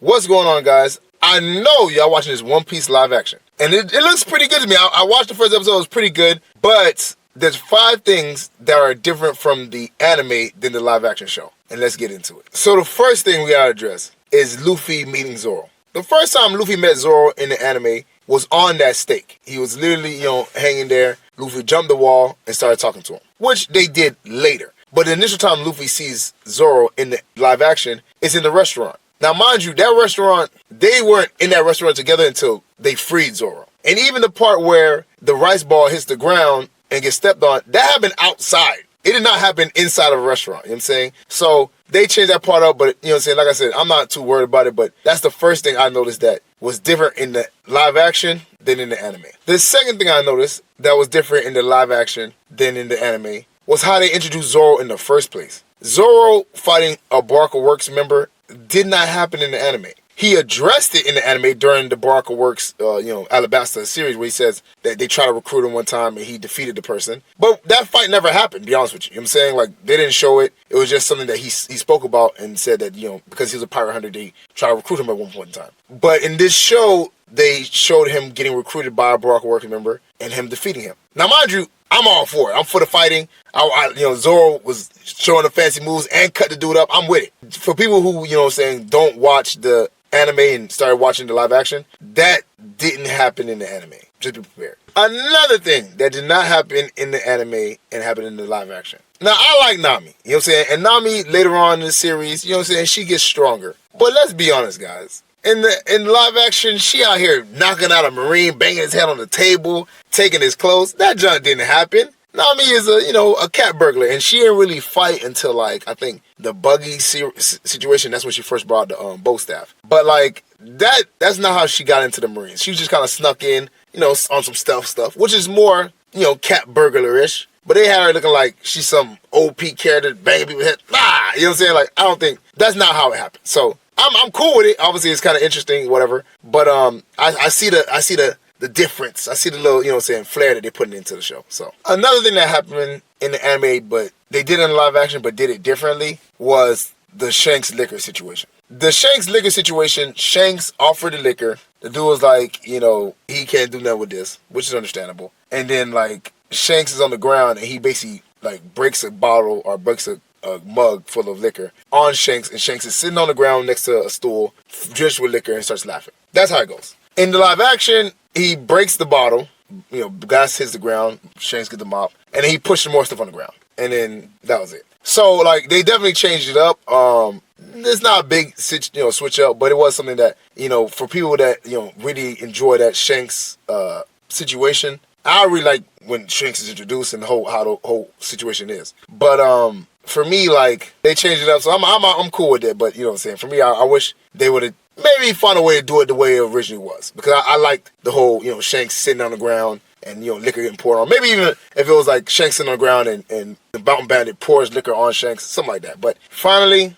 What's going on, guys? I know y'all watching this One Piece live action, and it looks pretty good to me. I watched the first episode; it was pretty good, but there's 5 things that are different from the anime than the live action show, and let's get into it. So the first thing we gotta address is Luffy meeting Zoro. The first time Luffy met Zoro in the anime was on that stake. He was literally, hanging there. Luffy jumped the wall and started talking to him, which they did later. But the initial time Luffy sees Zoro in the live action is in the restaurant. Now, mind you, that restaurant, they weren't in that restaurant together until they freed Zoro. And even the part where the rice ball hits the ground and gets stepped on, that happened outside. It did not happen inside of a restaurant, you know what I'm saying? So they changed that part up, but, like I said, I'm not too worried about it, but that's the first thing I noticed that was different in the live action than in the anime. The second thing I noticed that was different in the live action than in the anime was how they introduced Zoro in the first place. Zoro fighting a Baraka Works member did not happen in the anime. He addressed it in the anime during the Baraka Works, Alabasta series, where he says that they tried to recruit him one time and he defeated the person. But that fight never happened, to be honest with you. You know what I'm saying? Like, they didn't show it. It was just something that he spoke about and said that, because he was a pirate hunter, they tried to recruit him at one point in time. But in this show, they showed him getting recruited by a Baraka Works member and him defeating him. Now, mind you, I'm all for it. I'm for the fighting. Zoro was showing the fancy moves and cut the dude up. I'm with it. For people who, don't watch the anime and started watching the live action, that didn't happen in the anime. Just be prepared. Another thing that did not happen in the anime and happened in the live action. Now, I like Nami. You know what I'm saying? And Nami, later on in the series, she gets stronger. But let's be honest, guys. In live action, she out here knocking out a Marine, banging his head on the table, taking his clothes. That junk didn't happen. Nami is a cat burglar, and she didn't really fight until, I think the buggy situation. That's when she first brought the bow staff. But that's not how she got into the Marines. She just kind of snuck in, on some stealth stuff, which is more, cat burglar-ish. But they had her looking like she's some OP character banging people's head. You know what I'm saying? I don't think that's not how it happened. So I'm cool with it. Obviously, it's kind of interesting, whatever. But I see the difference. I see the little, flair that they're putting into the show. So another thing that happened in the anime, but they did it in live action, but did it differently, was the Shanks liquor situation. The Shanks liquor situation, Shanks offered the liquor. The dude was like, he can't do nothing with this, which is understandable. And then Shanks is on the ground and he basically breaks a bottle or breaks a mug full of liquor on Shanks, and Shanks is sitting on the ground next to a stool, drenched with liquor, and starts laughing. That's how it goes. In the live action, he breaks the bottle, glass hits the ground, Shanks gets the mop, and then he pushes more stuff on the ground. And then that was it. So, they definitely changed it up. It's not a big, switch up, but it was something that, for people that, really enjoy that Shanks situation, I really like when Shanks is introduced and how the whole situation is. But, for me, they changed it up, so I'm cool with it. But, you know what I'm saying? For me, I wish they would have maybe found a way to do it the way it originally was. Because I liked the whole, Shanks sitting on the ground and, liquor getting poured on. Maybe even if it was Shanks sitting on the ground and the Mountain Bandit pours liquor on Shanks, something like that. But finally,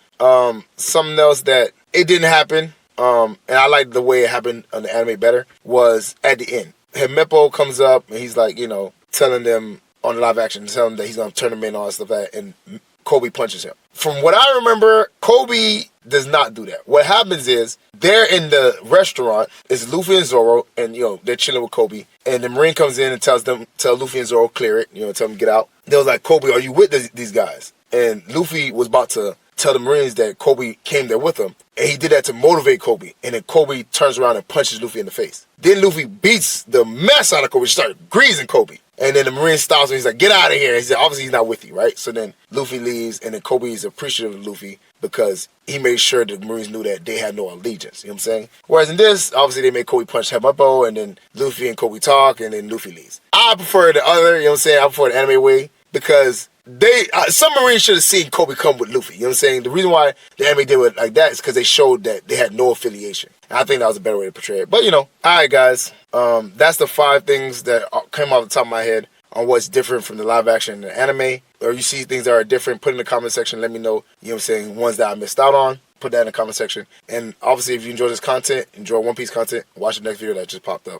something else that it didn't happen, and I liked the way it happened on the anime better, was at the end. Himeppo comes up and he's telling them on the live action, telling them that he's going to turn them in and all that stuff like that, and Kobe punches him. From what I remember, Kobe does not do that. What happens is, they're in the restaurant, it's Luffy and Zoro, and, they're chilling with Kobe, and the Marine comes in and tell Luffy and Zoro, clear it, tell them to get out. They was like, Kobe, are you with these guys? And Luffy was about to tell the Marines that Kobe came there with him, and he did that to motivate Kobe, and then Kobe turns around and punches Luffy in the face. Then Luffy beats the mess out of Kobe, started greasing Kobe. And then the Marine stops him. He's like, get out of here. He said, obviously he's not with you, right? So then Luffy leaves, and then Kobe is appreciative of Luffy because he made sure the Marines knew that they had no allegiance. You know what I'm saying? Whereas in this, obviously they made Kobe punch Himeppo, and then Luffy and Kobe talk, and then Luffy leaves. I prefer the other, you know what I'm saying? I prefer the anime way because some Marines should have seen Kobe come with Luffy. You know what I'm saying? The reason why the anime did it like that is because they showed that they had no affiliation. And I think that was a better way to portray it. But, all right, guys. That's the 5 things that came off the top of my head on what's different from the live action and the anime. Or you see things that are different, put in the comment section. Let me know, you know what I'm saying, ones that I missed out on. Put that in the comment section. And obviously, if you enjoy this content, enjoy One Piece content, watch the next video that just popped up.